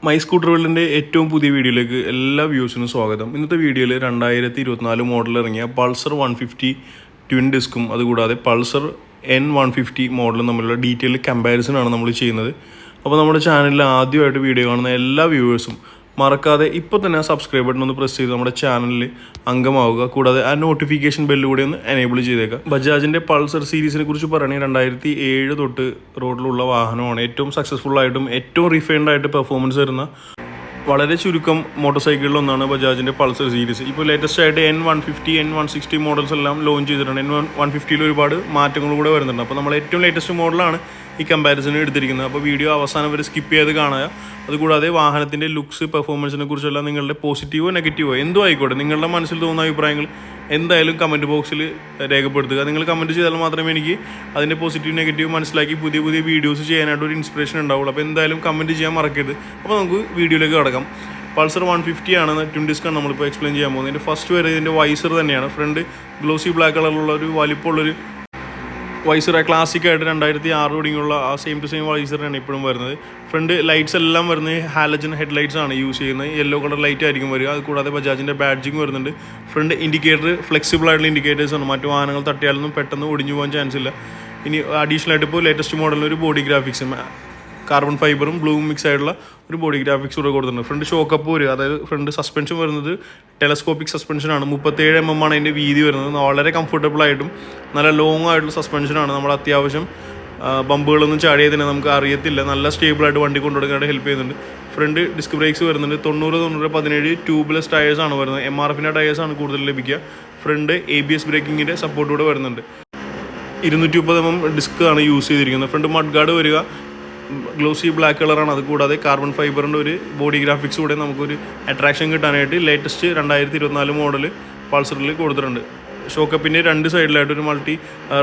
My scooter വേൾഡിൻ്റെ ഏറ്റവും പുതിയ വീഡിയോയിലേക്ക് എല്ലാ വ്യൂസിനും സ്വാഗതം. ഇന്നത്തെ വീഡിയോയിൽ 2024 മോഡൽ ഇറങ്ങിയ പൾസർ 150 ട്വിൻ ഡിസ്കും അതുകൂടാതെ പൾസർ N150 മോഡലും തമ്മിലുള്ള ഡീറ്റെയിൽ കമ്പാരിസൺ ആണ് നമ്മൾ ചെയ്യുന്നത്. അപ്പോൾ നമ്മുടെ ചാനലിൽ ആദ്യമായിട്ട് വീഡിയോ കാണുന്ന എല്ലാ വ്യൂവേഴ്സും മറക്കാതെ ഇപ്പോൾ തന്നെ ആ സബ്സ്ക്രൈബ് ബട്ടൺ ഒന്ന് പ്രസ് ചെയ്ത് നമ്മുടെ ചാനലിൽ അംഗമാവുക. കൂടാതെ ആ നോട്ടിഫിക്കേഷൻ ബെല്ല് കൂടി ഒന്ന് എനേബിൾ ചെയ്തേക്കാം. ബജാജിൻ്റെ പൾസർ സീരീസിനെ കുറിച്ച് പറയുകയാണെങ്കിൽ 2007 തൊട്ട് റോഡിലുള്ള വാഹനമാണ്. ഏറ്റവും സക്സസ്ഫുൾ ആയിട്ടും ഏറ്റവും റിഫൈൻഡ് ആയിട്ട് പെർഫോമൻസ് വരുന്ന വളരെ ചുരുക്കം മോട്ടോർ സൈക്കിളിലൊന്നാണ് ബജാജിൻ്റെ പൾസർ സീരീസ്. ഇപ്പോൾ ലേറ്റസ്റ്റ് ആയിട്ട് N150, N160 മോഡൽസ് എല്ലാം ലോഞ്ച് ചെയ്തിട്ടുണ്ട്. N150 ഒരുപാട് മാറ്റങ്ങൾ കൂടെ വരുന്നുണ്ട്. അപ്പോൾ നമ്മൾ ഏറ്റവും ലേറ്റസ്റ്റ് മോഡലാണ് ഈ കമ്പാരിസൺ എടുത്തിരിക്കുന്നത്. അപ്പോൾ വീഡിയോ അവസാനം വരെ സ്കിപ്പ് ചെയ്ത് കാണുക. അതുകൂടാതെ വാഹനത്തിൻ്റെ ലുക്സ്, പെർഫോമൻസിനെ കുറിച്ചെല്ലാം നിങ്ങളുടെ പോസിറ്റീവോ നെഗറ്റീവോ എന്തോ ആയിക്കോട്ടെ, നിങ്ങളുടെ മനസ്സിൽ തോന്നുന്ന അഭിപ്രായങ്ങൾ എന്തായാലും കമൻറ്റ് ബോക്സിൽ രേഖപ്പെടുത്തുക. നിങ്ങൾ കമൻറ്റ് ചെയ്താൽ മാത്രമേ എനിക്ക് അതിൻ്റെ പോസിറ്റീവ് നെഗറ്റീവ് മനസ്സിലാക്കി പുതിയ പുതിയ വീഡിയോസ് ചെയ്യാനായിട്ട് ഒരു ഇൻസ്പിറേഷൻ ഉണ്ടാവുള്ളൂ. അപ്പോൾ എന്തായാലും കമൻറ്റ് ചെയ്യാൻ മറക്കരുത്. അപ്പോൾ നമുക്ക് വീഡിയോയിലേക്ക് കടക്കാം. പൾസർ 150 ആണ് ട്വിൻ ഡിസ്കാണ് നമ്മളിപ്പോൾ എക്സ്പ്ലെയിൻ ചെയ്യാൻ പോകുന്നത്. ഇതിൻ്റെ ഫസ്റ്റ് വരെ ഇതിൻ്റെ വൈസർ തന്നെയാണ്. ഫ്രണ്ട് ഗ്ലോസി ബ്ലാക്ക് കളറിലുള്ള ഒരു വലിപ്പമുള്ളൊരു വൈസർ, ക്ലാസിക്കായിട്ട് 2006 തുടങ്ങിയുള്ള ആ സെയിം ടു സെയിം വൈസറാണ് ഇപ്പോഴും വരുന്നത്. ഫ്രണ്ട് ലൈറ്റ്സ് എല്ലാം വരുന്നത് ഹാലജൻ ഹെഡ് ലൈറ്റ്സ് ആണ് യൂസ് ചെയ്യുന്നത്. യെല്ലോ കളർ ലൈറ്റ് ആയിരിക്കും വരിക. അത് കൂടാതെ ബജാജിൻ്റെ ബാഡ്ജിങ് വരുന്നുണ്ട്. ഫ്രണ്ട് ഇൻഡിക്കേറ്റർ ഫ്ലെക്സിബിൾ ആയിട്ടുള്ള ഇൻഡിക്കേറ്റേഴ്സ് ആണ്. മറ്റു വാഹനങ്ങൾ തട്ടിയാലൊന്നും പെട്ടെന്ന് ഒടിഞ്ഞു പോകാൻ ചാൻസ് ഇല്ല. ഇനി അഡീഷണൽ ആയിട്ട് ഇപ്പോൾ ലേറ്റസ്റ്റ് മോഡലിൽ ഒരു ബോഡി ഗ്രാഫിക്സും കാർബൺ ഫൈബറും ബ്ലൂവും മിക്സ് ആയിട്ടുള്ള ഒരു ബോഡി ഗ്രാഫിക്സ് കൂടെ കൊടുത്തിട്ടുണ്ട്. ഫ്രണ്ട് ഷോക്കപ്പ് വരിക, അതായത് ഫ്രണ്ട് സസ്പെൻഷൻ വരുന്നത് ടെലസ്കോപ്പിക് സസ്പെൻഷനാണ്. 37 mm ആണ് അതിൻ്റെ വീതി വരുന്നത്. വളരെ കംഫർട്ടബിൾ ആയിട്ടും നല്ല ലോങ് ആയിട്ടുള്ള സസ്പെൻഷനാണ്. നമ്മൾ അത്യാവശ്യം ബമ്പുകളൊന്നും ചാടിയതിനെ നമുക്ക് അറിയത്തില്ല. നല്ല സ്റ്റേബിളായിട്ട് വണ്ടി കൊണ്ടുകൊടുക്കാനായിട്ട് ഹെൽപ്പ് ചെയ്യുന്നുണ്ട്. ഫ്രണ്ട് ഡിസ്ക് ബ്രേക്സ് വരുന്നുണ്ട്. 90-17 ട്യൂബ്ലെസ് ടയേഴ്സാണ് വരുന്നത്. MRFിൻ്റെ ടയേഴ്സാണ് കൂടുതൽ ലഭിക്കുക. ഫ്രണ്ട് ABS ബ്രേക്കിങ്ങിൻ്റെ സപ്പോർട്ടൂടെ വരുന്നുണ്ട്. 230 mm ഡിസ്ക് ആണ് യൂസ് ചെയ്തിരിക്കുന്നത്. ഫ്രണ്ട് മഡ് ഗാർഡ് വരിക, ഗ്ലോസി ബ്ലാക്ക് കളറാണ്. അത് കൂടാതെ കാർബൺ ഫൈബറിൻ്റെ ഒരു ബോഡി ഗ്രാഫിക്സ് കൂടെ നമുക്കൊരു അട്രാക്ഷൻ കിട്ടാനായിട്ട് ലേറ്റസ്റ്റ് 2024 മോഡൽ പൾസറിൽ കൊടുത്തിട്ടുണ്ട്. ഷോക്കപ്പിൻ്റെ രണ്ട് സൈഡിലായിട്ട് ഒരു മൾട്ടി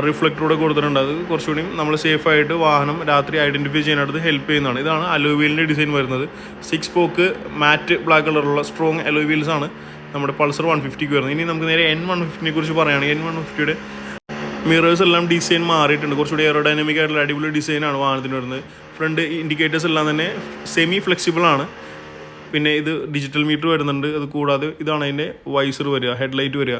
റിഫ്ലക്ടറൂടെ കൊടുത്തിട്ടുണ്ട്. അത് കുറച്ചുകൂടി നമ്മൾ സേഫായിട്ട് വാഹനം രാത്രി ഐഡൻറ്റിഫൈ ചെയ്യാനായിട്ട് ഹെൽപ്പ് ചെയ്യുന്നതാണ്. ഇതാണ് അലോയ് വീലിൻ്റെ ഡിസൈൻ വരുന്നത്. 6 സ്പോക്ക് മാറ്റ് ബ്ലാക്ക് കളറുള്ള സ്ട്രോങ് അലോയ് വീൽസ് ആണ് നമ്മുടെ പൾസർ 150ക്ക് വരുന്നത്. ഇനി നമുക്ക് നേരെ N150നെ കുറിച്ച് പറയുകയാണെങ്കിൽ N150യുടെ മിറേഴ്സ് എല്ലാം ഡിസൈൻ മാറിയിട്ടുണ്ട്. കുറച്ചുകൂടി എയറോഡൈനാമിക് ആയിട്ടുള്ള അടിപൊളി ഡിസൈനാണ് വാഹനത്തിന് വരുന്നത്. ഫ്രണ്ട് ഇൻഡിക്കേറ്റേഴ്സ് എല്ലാം തന്നെ സെമി ഫ്ലെക്സിബിൾ ആണ്. പിന്നെ ഇത് ഡിജിറ്റൽ മീറ്റർ വരുന്നുണ്ട്. അത് കൂടാതെ ഇതാണ് അതിൻ്റെ വൈസർ വരിക, ഹെഡ്ലൈറ്റ് വരിക.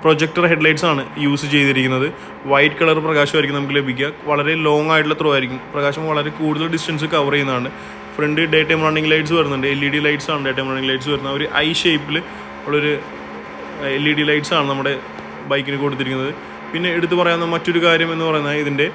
പ്രൊജക്ടർ ഹെഡ്ലൈറ്റ്സ് ആണ് യൂസ് ചെയ്തിരിക്കുന്നത്. വൈറ്റ് കളർ പ്രകാശമായിരിക്കും നമുക്ക് ലഭിക്കുക. വളരെ ലോങ് ആയിട്ടുള്ള ത്രോ ആയിരിക്കും. പ്രകാശം വളരെ കൂടുതൽ ഡിസ്റ്റൻസ് കവർ ചെയ്യുന്നതാണ്. Front day time running lights വരുന്നുണ്ട്. LED ലൈറ്റ്സ് ആണ് ഡേ ടൈം റണ്ണിങ് ലൈറ്റ്സ് വരുന്നത്. ഒരു ഐ ഷേപ്പിൽ ഉള്ളൊരു LED ലൈറ്റ്സ് ആണ് നമ്മുടെ ബൈക്കിന് കൊടുത്തിരിക്കുന്നത്. പിന്നെ എടുത്തു പറയാവുന്ന മറ്റൊരു കാര്യം എന്ന് പറയുന്നത് ഇതിൻ്റെ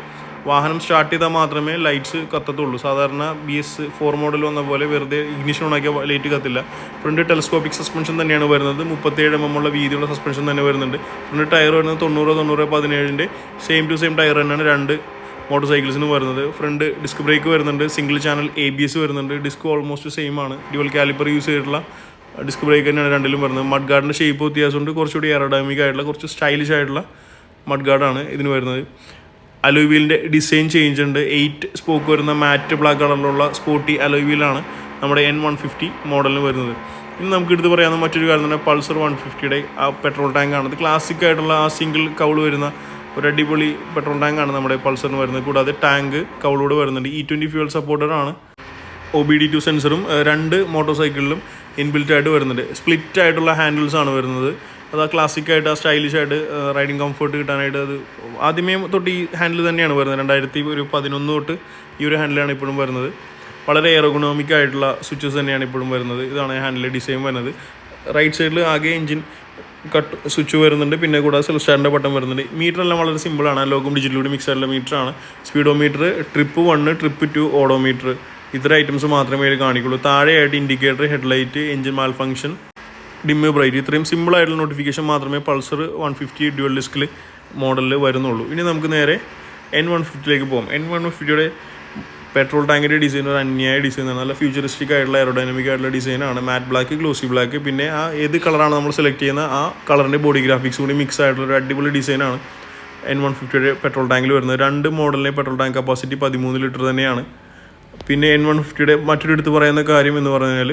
വാഹനം സ്റ്റാർട്ട് ചെയ്താൽ മാത്രമേ ലൈറ്റ്സ് കത്തത്തുള്ളൂ. സാധാരണ BS4 മോഡൽ വന്ന പോലെ വെറുതെ ഇഗ്നിഷൻ ഓണാക്കിയ ലൈറ്റ് കത്തില്ല. ഫ്രണ്ട് ടെലസ്കോപ്പിക് സസ്പെൻഷൻ തന്നെയാണ് വരുന്നത്. 37 mm ഉള്ള വീതിയുള്ള സസ്പെൻഷൻ തന്നെ വരുന്നുണ്ട്. ഫ്രണ്ട് ടയർ വരുന്നത് 90-17 സെയിം ടു സെയിം ടയർ തന്നെയാണ് രണ്ട് മോട്ടോർ സൈക്കിൾസിനും വരുന്നത്. ഫ്രണ്ട് ഡിസ്ക് ബ്രേക്ക് വരുന്നുണ്ട്. സിംഗിൾ ചാനൽ ABS വരുന്നുണ്ട്. ഡിസ്ക് ഓൾമോസ്റ്റ് സെയിം ആണ്. ഡ്യുവൽ കാലിപ്പർ യൂസ് ചെയ്തിട്ടുള്ള ഡിസ്ക് ബ്രേക്ക് തന്നെയാണ് രണ്ടിലും വരുന്നത്. മഡ് ഗാർഡിൻ്റെ ഷേപ്പ് വ്യത്യാസമുണ്ട്. കുറച്ചുകൂടി എയറോഡൈനാമിക് ആയിട്ടുള്ള കുറച്ച് സ്റ്റൈലിഷ് ആയിട്ടുള്ള മഡ് ഗാർഡാണ് ഇതിന് വരുന്നത്. അലോയ് വീലിൻ്റെ ഡിസൈൻ ചേഞ്ച് ഉണ്ട്. 8 സ്പോക്ക് വരുന്ന മാറ്റ് ബ്ലാക്ക് കളറിലുള്ള സ്പോർട്ടി അലോയ് വീലാണ് നമ്മുടെ N150 മോഡലിന് വരുന്നത്. ഇനി നമുക്ക് എടുത്ത് പറയാവുന്ന മറ്റൊരു കാര്യം തന്നെ പൾസർ 150യുടെ ആ പെട്രോൾ ടാങ്കാണ്. ഇത് ക്ലാസിക് ആയിട്ടുള്ള ആ സിംഗിൾ കൗൾ വരുന്ന ഒരു അടിപൊളി പെട്രോൾ ടാങ്കാണ് നമ്മുടെ പൾസറിന് വരുന്നത്. കൂടാതെ ടാങ്ക് കൗളോട് വരുന്നുണ്ട്. E20 fuel സപ്പോർട്ടറാണ്. OBD2 സെൻസറും രണ്ട് മോട്ടോർ സൈക്കിളിലും ഇൻബിൽറ്റ് ആയിട്ട് വരുന്നുണ്ട്. സ്പ്ലിറ്റ് ആയിട്ടുള്ള ഹാൻഡിൽസ് ആണ് വരുന്നത്. അത് ആ ക്ലാസിക്കായിട്ട് ആ സ്റ്റൈലിഷായിട്ട് റൈഡിങ് കംഫർട്ട് കിട്ടാനായിട്ട് അത് ആദ്യമേ തൊട്ട് ഈ ഹാൻഡിൽ തന്നെയാണ് വരുന്നത്. 2011 തൊട്ട് ഈ ഒരു ഹാൻഡിലാണ് ഇപ്പോഴും വരുന്നത്. വളരെ എയറോഗണോമിക് ആയിട്ടുള്ള സ്വിച്ചസ് തന്നെയാണ് ഇപ്പോഴും വരുന്നത്. ഇതാണ് ഹാൻഡിലെ ഡിസൈൻ വരുന്നത്. റൈറ്റ് സൈഡിൽ ആകെ എഞ്ചിൻ കട്ട് സ്വിച്ച് വരുന്നുണ്ട്. പിന്നെ കൂടാതെ സെൽഫ് സ്റ്റാൻഡിൻ്റെ ബട്ടൺ വരുന്നുണ്ട്. മീറ്റർ എല്ലാം വളരെ സിമ്പിളാണ്. അനലോഗും ഡിജിറ്റലും മിക്സ് ആയിട്ടുള്ള മീറ്ററാണ്. സ്പീഡോമീറ്റർ, ട്രിപ്പ് 1, ട്രിപ്പ് 2, ഓഡോമീറ്റർ, ഇത്ര ഐറ്റംസ് മാത്രമേ ഇത് കാണിക്കുള്ളൂ. താഴെയായിട്ട് ഇൻഡിക്കേറ്റർ, ഹെഡ്ലൈറ്റ്, എഞ്ചിൻ മാൽ ഫംഗ്ഷൻ, ഡിമ്മ് ബ്രൈറ്റ്, ഇത്രയും സിമ്പിളായിട്ടുള്ള നോട്ടിഫിക്കേഷൻ മാത്രമേ പൾസർ 150 ഡ്യുവൽ ഡിസ്കിൽ മോഡലിൽ വരുന്നുള്ളൂ. ഇനി നമുക്ക് നേരെ N150ലേക്ക് പോകാം. N150യുടെ പെട്രോൾ ടാങ്കിൻ്റെ ഡിസൈൻ ഒരു അന്യായ ഡിസൈനാണ്. നല്ല ഫ്യൂച്ചറിസ്റ്റിക് ആയിട്ടുള്ള എയറോഡൈനാമിക് ആയിട്ടുള്ള ഡിസൈനാണ്. മാറ്റ് ബ്ലാക്ക്, ഗ്ലോസി ബ്ലാക്ക്, പിന്നെ ആ ഏത് കളറാണ് നമ്മൾ സെലക്ട് ചെയ്യുന്ന ആ കളറിൻ്റെ ബോഡി ഗ്രാഫിക്സ് കൂടി മിക്സ് ആയിട്ടുള്ള ഒരു അടിപൊളി ഡിസൈനാണ് N150യുടെ പെട്രോൾ ടാങ്കിൽ വരുന്നത്. രണ്ട് മോഡലിലെ പെട്രോൾ ടാങ്ക് കപ്പാസിറ്റി 13 ലിറ്റർ തന്നെയാണ്. പിന്നെ N150യുടെ മറ്റൊരു എടുത്ത് പറയുന്ന കാര്യം എന്ന് പറഞ്ഞാൽ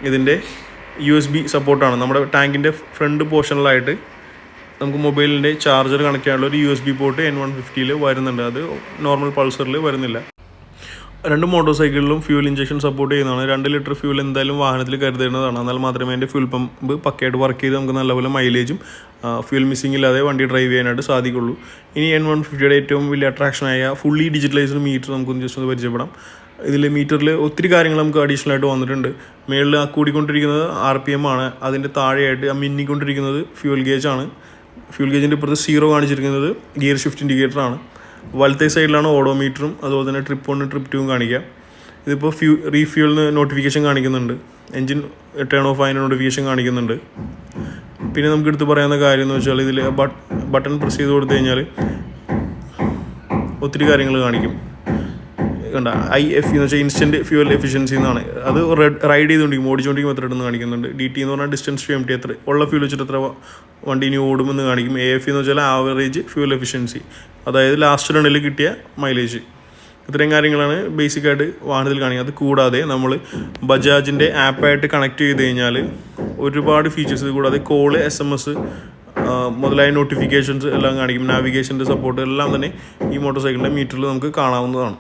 ഇതിൻ്റെ USB സപ്പോർട്ടാണ്. നമ്മുടെ ടാങ്കിൻ്റെ ഫ്രണ്ട് പോർഷനിലായിട്ട് നമുക്ക് മൊബൈലിൻ്റെ ചാർജർ കണക്ട് ചെയ്യാനുള്ള ഒരു USB പോർട്ട് N150യിൽ വരുന്നുണ്ട്. അത് നോർമൽ പൾസറിൽ വരുന്നില്ല. രണ്ട് മോട്ടോർ സൈക്കിളിലും ഫ്യൂൽ ഇഞ്ചക്ഷൻ സപ്പോർട്ട് ചെയ്യുന്നതാണ്. 2 ലിറ്റർ ഫ്യൂൽ എന്തായാലും വാഹനത്തിൽ കരുതേണ്ടതാണ്. എന്നാൽ മാത്രമേ അതിൻ്റെ ഫ്യൂൽ പമ്പ് പക്കയായിട്ട് വർക്ക് ചെയ്ത് നമുക്ക് നല്ലപോലെ മൈലേജും ഫ്യൂൽ മിസ്സിംഗ് ഇല്ലാതെ വണ്ടി ഡ്രൈവ് ചെയ്യാനായിട്ട് സാധിക്കുള്ളൂ. ഇനി N150യുടെ ഏറ്റവും വലിയ അട്രാക്ഷനായ ഫുള്ളി ഡിജിറ്റലൈസ്ഡ് മീറ്റർ നമുക്കൊന്ന് ജസ്റ്റ് ഒന്ന് പരിചയപ്പെടാം. ഇതിൽ മീറ്ററിൽ ഒത്തിരി കാര്യങ്ങൾ നമുക്ക് അഡീഷണൽ ആയിട്ട് വന്നിട്ടുണ്ട്. മേളിൽ കൂടിക്കൊണ്ടിരിക്കുന്നത് RPM ആണ്. അതിൻ്റെ താഴെയായിട്ട് മിന്നിക്കൊണ്ടിരിക്കുന്നത് ഫ്യൂൽ ഗേജ് ആണ്. ഫ്യൂൽ ഗേജിൻ്റെ ഇപ്പുറത്ത് 0 കാണിച്ചിരിക്കുന്നത് ഗിയർ ഷിഫ്റ്റ് ഇൻഡിക്കേറ്ററാണ്. വലത്തെ സൈഡിലാണ് ഓഡോമീറ്ററും അതുപോലെ തന്നെ ട്രിപ്പ് 1 ട്രിപ്പ് 2 കാണിക്കുക. ഇതിപ്പോൾ റീഫ്യൂലിന് നോട്ടിഫിക്കേഷൻ കാണിക്കുന്നുണ്ട്. എൻജിൻ ടേൺ ഓഫ് ആയതിന് നോട്ടിഫിക്കേഷൻ കാണിക്കുന്നുണ്ട്. പിന്നെ നമുക്ക് എടുത്ത് പറയാവുന്ന കാര്യം എന്ന് വെച്ചാൽ ഇതിൽ ബട്ടൺ പ്രസ് ചെയ്ത് കൊടുത്തു കഴിഞ്ഞാൽ ഒത്തിരി കാര്യങ്ങൾ കാണിക്കും. കണ്ട IFE എന്ന് വെച്ചാൽ ഇൻസ്റ്റൻറ്റ് ഫ്യൂവൽ എഫിഷ്യൻസി എന്നാണ്. അത് റൈഡ് ചെയ്തുകൊണ്ടിരിക്കും, ഓടിച്ചുകൊണ്ടിരിക്കും എത്ര ഇട്ടെന്ന് കാണിക്കുന്നുണ്ട്. DT എന്ന് പറഞ്ഞാൽ ഡിസ്റ്റൻസ് ടു MT, എത്ര ഉള്ള ഫ്യൂൽ വെച്ചിട്ട് എത്ര വണ്ടി ഇനി ഓടുമെന്ന് കാണിക്കും. AFE എന്ന് വെച്ചാൽ ആവറേജ് ഫ്യൂൽ എഫിഷ്യൻസി, അതായത് ലാസ്റ്റ് റണ്ണിൽ കിട്ടിയ മൈലേജ്. ഇത്രയും കാര്യങ്ങളാണ് ബേസിക്കായിട്ട് വാഹനത്തിൽ കാണിക്കുക. അത് കൂടാതെ നമ്മൾ ബജാജിൻ്റെ ആപ്പായിട്ട് കണക്ട് ചെയ്ത് കഴിഞ്ഞാൽ ഒരുപാട് ഫീച്ചേഴ്സ്, ഇത് കൂടാതെ കോള്, SMS മുതലായ നോട്ടിഫിക്കേഷൻസ് എല്ലാം കാണിക്കും. നാവിഗേഷൻ്റെ സപ്പോർട്ട് എല്ലാം തന്നെ ഈ മോട്ടോർ സൈക്കിളിൻ്റെ മീറ്ററിൽ നമുക്ക് കാണാവുന്നതാണ്.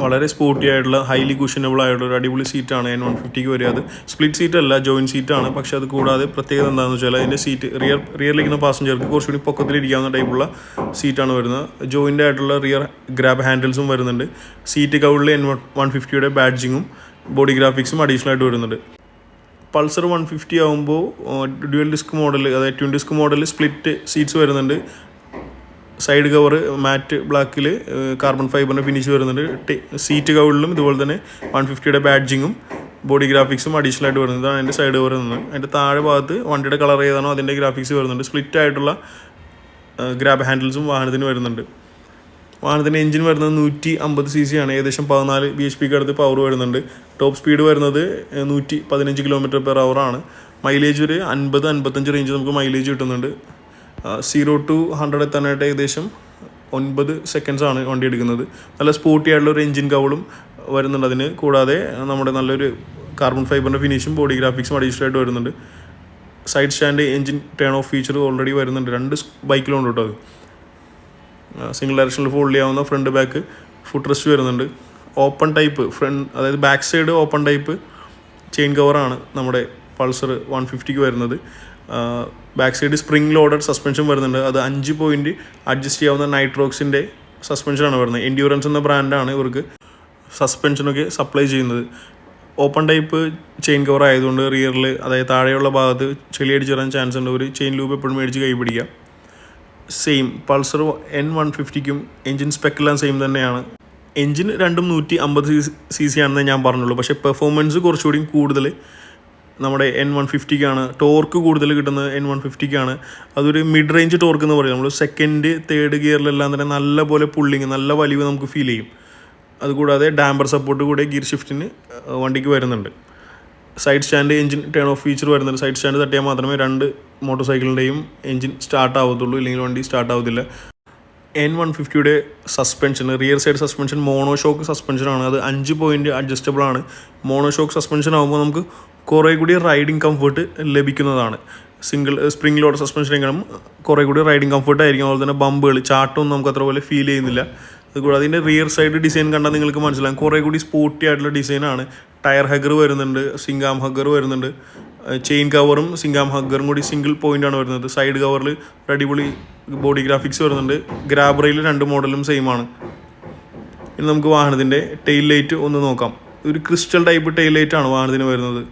വളരെ സ്പോർട്ടി ആയിട്ടുള്ള ഹൈലി കുഷനബിൾ ആയിട്ടുള്ള ഒരു അടിപൊളി സീറ്റാണ് N150ക്ക് വരിക. അത് സ്പ്ലിറ്റ് സീറ്റ് അല്ല, ജോയിൻറ്റ് സീറ്റാണ്. പക്ഷേ അത് കൂടാതെ പ്രത്യേകത എന്താണെന്ന് വെച്ചാൽ അതിൻ്റെ സീറ്റ് റിയറിലിരിക്കുന്ന പാസഞ്ചർക്ക് കുറച്ചുകൂടി പൊക്കത്തിലിരിക്കാവുന്ന ടൈപ്പുള്ള സീറ്റാണ് വരുന്നത്. ജോയിൻ്റ് ആയിട്ടുള്ള റിയർ ഗ്രാബ് ഹാൻഡിൽസും വരുന്നുണ്ട്. സീറ്റ് കൗളിൽ N150യുടെ ബാഡ്ജിങ്ങും ബോഡി ഗ്രാഫിക്സും അഡീഷണൽ ആയിട്ട് വരുന്നുണ്ട്. പൾസർ 150 ആകുമ്പോൾ ഡ്യുവൽ ഡിസ്ക് മോഡൽ, അതായത് twin disc model split seats വരുന്നുണ്ട്. സൈഡ് കവർ മാറ്റ് ബ്ലാക്കിൽ കാർബൺ ഫൈബറിൻ്റെ ഫിനിഷ് വരുന്നുണ്ട്. സീറ്റ് കവറിലും ഇതുപോലെ തന്നെ 150യുടെ ബാഡ്ജിങ്ങും ബോഡി ഗ്രാഫിക്സും അഡീഷണൽ ആയിട്ട് വരുന്നത്. ഇതാണ് അതിൻ്റെ സൈഡ് കവർ വരുന്നത്. അതിൻ്റെ താഴെ ഭാഗത്ത് വണ്ടിയുടെ കളർ ഏതാണോ അതിൻ്റെ ഗ്രാഫിക്സ് വരുന്നുണ്ട്. സ്പ്ലിറ്റ് ആയിട്ടുള്ള ഗ്രാബ് ഹാൻഡിൽസും വാഹനത്തിന് വരുന്നുണ്ട്. വാഹനത്തിൻ്റെ എഞ്ചിൻ വരുന്നത് 150 cc ആണ്. ഏകദേശം 14 bhp അടുത്ത് പവർ വരുന്നുണ്ട്. ടോപ്പ് സ്പീഡ് വരുന്നത് 115 km/h ആണ്. മൈലേജ് ഒരു 50-55 റേഞ്ച് നമുക്ക് മൈലേജ് കിട്ടുന്നുണ്ട്. 0 to 100 എത്താനായിട്ട് ഏകദേശം 9 സെക്കൻഡ്സ് ആണ് വണ്ടി എടുക്കുന്നത്. നല്ല സ്പോർട്ടി ആയിട്ടുള്ള ഒരു എഞ്ചിൻ കൗളും വരുന്നുണ്ട്. അതിന് കൂടാതെ നമ്മുടെ നല്ലൊരു കാർബൺ ഫൈബറിൻ്റെ ഫിനിഷും ബോഡി ഗ്രാഫിക്സും അഡീഷണൽ ആയിട്ട് വരുന്നുണ്ട്. Side stand engine turn off feature already വരുന്നുണ്ട്. 2 ബൈക്കിലുണ്ട് കേട്ടോ. അത് സിംഗിൾ ഡയറക്ഷനിൽ ഫോൾഡ് ചെയ്യാവുന്ന ഫ്രണ്ട് ബാക്ക് ഫുട്ട് റെസ്റ്റ് വരുന്നുണ്ട്. ഓപ്പൺ ടൈപ്പ് അതായത് back side open type chain കവറാണ് നമ്മുടെ പൾസർ 150ക്ക് വരുന്നത്. Back side spring loaded suspension വരുന്നുണ്ട്. അത് 5 പോയിൻറ്റ് അഡ്ജസ്റ്റ് ചെയ്യാവുന്ന നൈട്രോക്സിൻ്റെ സസ്പെൻഷനാണ് വരുന്നത്. എൻഡ്യൂറൻസ് എന്ന ബ്രാൻഡാണ് ഇവർക്ക് സസ്പെൻഷനൊക്കെ സപ്ലൈ ചെയ്യുന്നത്. ഓപ്പൺ ടൈപ്പ് ചെയിൻ കവർ ആയതുകൊണ്ട് റിയറിൽ, അതായത് താഴെയുള്ള ഭാഗത്ത് ചെളി അടിച്ചിടാൻ ചാൻസ് ഉണ്ട്. ഒരു ചെയിൻ ലൂപ്പ് എപ്പോഴും മേടിച്ച് കൈ പിടിക്കുക. സെയിം പൾസർ N150ക്കും എൻജിൻ സ്പെക്കെല്ലാം സെയിം തന്നെയാണ്. എൻജിൻ രണ്ടും 150 cc ആണെന്ന് ഞാൻ പറഞ്ഞുള്ളൂ. പക്ഷേ പെർഫോമൻസ് കുറച്ചുകൂടി കൂടുതൽ നമ്മുടെ N150ക്കാണ്. ടോർക്ക് കൂടുതൽ കിട്ടുന്നത് N150ക്കാണ്. അതൊരു മിഡ് റേഞ്ച് ടോർക്ക് എന്ന് പറയും. നമ്മൾ സെക്കൻഡ് തേർഡ് ഗിയറിലെല്ലാം തന്നെ നല്ല പോലെ പുള്ളിങ്, നല്ല വലിവ് നമുക്ക് ഫീൽ ചെയ്യും. അതുകൂടാതെ ഡാമ്പർ സപ്പോർട്ട് കൂടെ ഗിയർ ഷിഫ്റ്റിന് വണ്ടിക്ക് വരുന്നുണ്ട്. Side stand engine turn off feature വരുന്നുണ്ട്. സൈഡ് സ്റ്റാൻഡ് തട്ടിയാൽ മാത്രമേ 2 മോട്ടോർ സൈക്കിളിൻ്റെയും എഞ്ചിൻ സ്റ്റാർട്ട് ആവത്തുള്ളൂ, ഇല്ലെങ്കിൽ വണ്ടി സ്റ്റാർട്ട് ആവത്തില്ല. N150യുടെ suspension, rear side suspension monoshock സസ്പെൻഷനാണ്. അത് 5 പോയിൻറ്റ് അഡ്ജസ്റ്റബിൾ ആണ്. മോണോഷോക്ക് സസ്പെൻഷൻ ആകുമ്പോൾ നമുക്ക് കുറേ കൂടി റൈഡിങ് കംഫർട്ട് ലഭിക്കുന്നതാണ്. സിംഗിൾ സ്പ്രിംഗ് ലോഡ് സസ്പെൻഷനെങ്കിലും കുറേ കൂടി റൈഡിങ് കംഫർട്ട് ആയിരിക്കും. അതുപോലെ തന്നെ ബമ്പുകൾ, ചാട്ടമൊന്നും നമുക്ക് അത്ര പോലെ ഫീൽ ചെയ്യുന്നില്ല. അതുകൂടാതെ അതിൻ്റെ റിയർ സൈഡ് ഡിസൈൻ കണ്ടാൽ നിങ്ങൾക്ക് മനസ്സിലാകും, കുറേ കൂടി സ്പോർട്ടി ആയിട്ടുള്ള ഡിസൈനാണ്. ടയർ ഹഗ്ഗർ വരുന്നുണ്ട്, സിംഗാം ഹഗ്ഗർ വരുന്നുണ്ട്. ചെയിൻ കവറും സിംഗാം ഹഗ്ഗറും കൂടി സിംഗിൾ പോയിൻ്റാണ് വരുന്നത്. സൈഡ് കവറിൽ അടിപൊളി ബോഡി ഗ്രാഫിക്സ് വരുന്നുണ്ട്. ഗ്രാബ് റെയിൽ 2 മോഡലും സെയിം ആണ്. ഇനി നമുക്ക് വാഹനത്തിൻ്റെ ടെയിൽ ലൈറ്റ് ഒന്ന് നോക്കാം. ഒരു ക്രിസ്റ്റൽ ടൈപ്പ് ടെയിൽ ലൈറ്റാണ് വാഹനത്തിന് വരുന്നത്.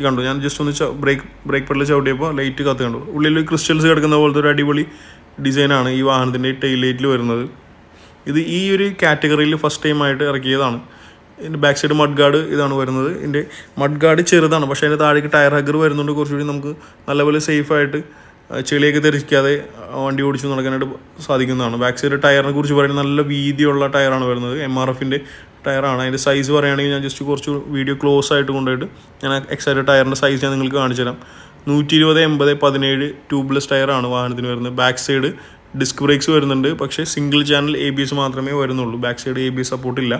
കണ്ടു, ഞാൻ ജസ്റ്റ് ഒന്ന് ബ്രേക്ക് പെഡൽ ചവിട്ടിയപ്പോൾ ലൈറ്റ് കത്ത് കണ്ടു. ഉള്ളിൽ ക്രിസ്റ്റൽസ് കിടക്കുന്ന പോലത്തെ ഒരു അടിപൊളി ഡിസൈനാണ് ഈ വാഹനത്തിൻ്റെ ടെയിൽ ലൈറ്റിൽ വരുന്നത്. ഇത് ഈ ഒരു കാറ്റഗറിയിൽ ഫസ്റ്റ് ടൈമായിട്ട് ഇറക്കിയതാണ്. ഇതിൻ്റെ ബാക്ക് സൈഡ് മഡ് ഗാർഡ് ഇതാണ് വരുന്നത്. ഇതിൻ്റെ മഡ് ഗാർഡ് ചെറുതാണ്, പക്ഷേ അതിൻ്റെ താഴേക്ക് ടയർ ഹഗ്ഗർ വരുന്നുണ്ട്. കുറച്ചുകൂടി നമുക്ക് നല്ലപോലെ സേഫായിട്ട് ചെളിയൊക്കെ തെറിക്കാതെ വണ്ടി ഓടിച്ച് നടക്കാനായിട്ട് സാധിക്കുന്നതാണ്. ബാക്ക് സൈഡ് ടയറിനെ കുറിച്ച് പറയുന്നത് നല്ല വീതിയുള്ള ടയറാണ് വരുന്നത്. MRFൻ്റെ ടയറാണ്. അതിൻ്റെ സൈസ് പറയുകയാണെങ്കിൽ ഞാൻ ജസ്റ്റ് കുറച്ച് വീഡിയോ ക്ലോസ് ആയിട്ട് കൊണ്ടുപോയിട്ട് ഞാൻ എക്സാക്റ്റ് ടയറിൻ്റെ സൈസ് ഞാൻ നിങ്ങൾക്ക് കാണിച്ചു തരാം. 120/80/17 ട്യൂബ്ലെസ് ടയറാണ് വാഹനത്തിന് വരുന്നത്. ബാക്ക് സൈഡ് ഡിസ്ക് ബ്രേക്സ് വരുന്നുണ്ട്, പക്ഷേ സിംഗിൾ ചാനൽ ABS മാത്രമേ വരുന്നുള്ളൂ. Back side ABS സപ്പോർട്ടില്ല.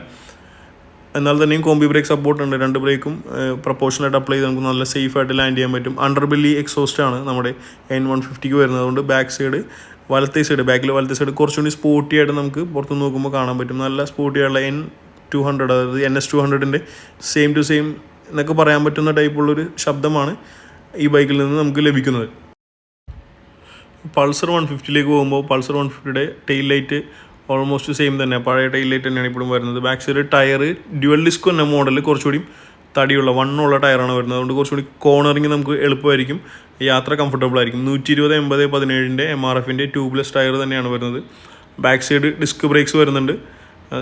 എന്നാൽ തന്നെയും കോമ്പി ബ്രേക്ക് സപ്പോർട്ടുണ്ട്. 2 ബ്രേക്കും പ്രപ്പോർഷനായിട്ട് അപ്ലൈ ചെയ്ത് നമുക്ക് നല്ല സേഫായിട്ട് ലാൻഡ് ചെയ്യാൻ പറ്റും. അണ്ടർ ബെല്ലി എക്സോസ്റ്റാണ് നമ്മുടെ N150ക്ക് വരുന്നത്. അതുകൊണ്ട് ബാക്ക് സൈഡ് ബാക്കിൽ വലത്തെ സൈഡ് കുറച്ചുകൂടി സ്പോർട്ടി ആയിട്ട് നമുക്ക് പുറത്തുനിന്ന് നോക്കുമ്പോൾ കാണാൻ പറ്റും. നല്ല സ്പോർട്ടി ആയിട്ടുള്ള 200, അതായത് NS200 സെയിം ടു സെയിം എന്നൊക്കെ പറയാൻ പറ്റുന്ന ടൈപ്പുള്ളൊരു ശബ്ദമാണ് ഈ ബൈക്കിൽ നിന്ന് നമുക്ക് ലഭിക്കുന്നത്. പൾസർ 150 പോകുമ്പോൾ Pulsar 150 tail light almost same തന്നെ, പഴയ ടെയിൽ ലൈറ്റ് തന്നെയാണ് ഇപ്പോഴും വരുന്നത്. Back side tyre dual disc തന്നെ മോഡൽ, കുറച്ചുകൂടി തടിയുള്ള വണ്ണുള്ള ടയറാണ് വരുന്നത്. അതുകൊണ്ട് കുറച്ചുകൂടി കോർണറിങ് നമുക്ക് എളുപ്പമായിരിക്കും, യാത്ര കംഫർട്ടബിൾ ആയിരിക്കും. 120/80/17 MRF ട്യൂബ്ലെസ് ടയർ തന്നെയാണ് വരുന്നത്. ബാക്ക് സൈഡ് ഡിസ്ക് ബ്രേക്സ് വരുന്നുണ്ട്,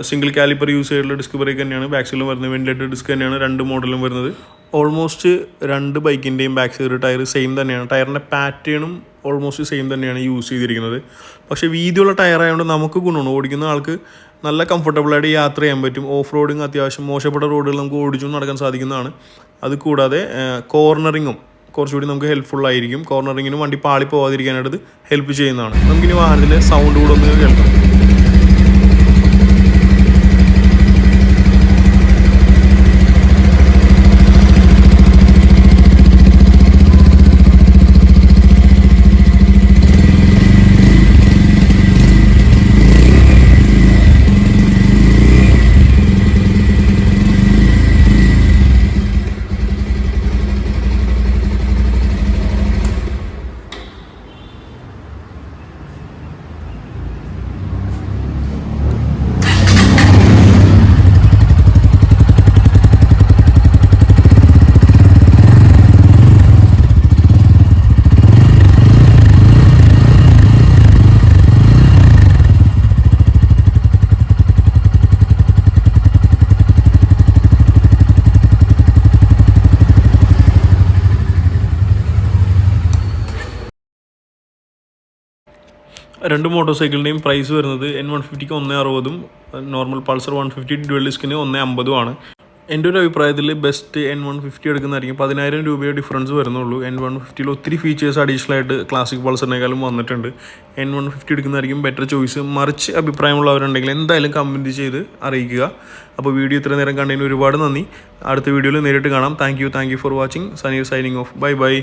സിംഗിൾ കാലിപ്പർ യൂസ് ചെയ്തിട്ടുള്ള ഡിസ്ക് ബ്രേക്ക് തന്നെയാണ് ബാക്ക് സൈഡിലും വരുന്നത്. വെന്റിലേറ്റഡ് ഡിസ്ക് തന്നെയാണ് രണ്ട് മോഡലും വരുന്നത്. ഓൾമോസ്റ്റ് രണ്ട് ബൈക്കിൻ്റെയും ബാക്ക് സൈഡ് ടയർ സെയിം തന്നെയാണ്. ടയറിൻ്റെ പാറ്റേണും ഓൾമോസ്റ്റ് സെയിം തന്നെയാണ് യൂസ് ചെയ്തിരിക്കുന്നത്. പക്ഷേ വീതിയുള്ള ടയർ ആയതുകൊണ്ട് നമുക്ക് ഗുണമാണ്, ഓടിക്കുന്ന ആൾക്ക് നല്ല കംഫർട്ടബിളായിട്ട് യാത്ര ചെയ്യാൻ പറ്റും. ഓഫ് റോഡിങ് അത്യാവശ്യം മോശപ്പെട്ട റോഡുകൾ നമുക്ക് ഓടിച്ചു നടക്കാൻ സാധിക്കുന്നതാണ്. അത് കൂടാതെ കോർണറിങ്ങും കുറച്ചുകൂടി നമുക്ക് ഹെൽപ്ഫുൾ ആയിരിക്കും. കോർണറിങ്ങിനും വണ്ടി പാളി പോകാതിരിക്കാനായിട്ട് ഹെൽപ്പ് ചെയ്യുന്നതാണ്. നമുക്കിനി വാഹനത്തിൻ്റെ സൗണ്ട് കൂടെ ഒന്ന് കേൾക്കാം. രണ്ട് മോട്ടോർ സൈക്കിളിൻ്റെയും പ്രൈസ് വരുന്നത് N150ക്ക് 160, നോർമൽ പൾസർ 150 ഡ്യുവൽ ഡിസ്കിന് 150 എൻ്റെ ഒരു അഭിപ്രായത്തിൽ ബെസ്റ്റ് N150 എടുക്കുന്നതായിരിക്കും. 10,000 രൂപയുടെ ഡിഫറൻസ് വരുന്നുള്ളൂ. N150യിൽ ഒത്തിരി ഫീച്ചേഴ്സ് അഡീഷണൽ ആയിട്ട് ക്ലാസിക് പൾസറിനേക്കാളും വന്നിട്ടുണ്ട്. N150 എടുക്കുന്നതായിരിക്കും ബെറ്റർ ചോയ്സ്. മറിച്ച് അഭിപ്രായമുള്ളവരുണ്ടെങ്കിൽ എന്തായാലും കമൻറ്റ് ചെയ്ത് അറിയിക്കുക. അപ്പോൾ വീഡിയോ ഇത്ര നേരം കണ്ടതിന് ഒരുപാട് നന്ദി. അടുത്ത വീഡിയോയിൽ നേരിട്ട് കാണാം. Thank you for watching. Saneer signing off. By.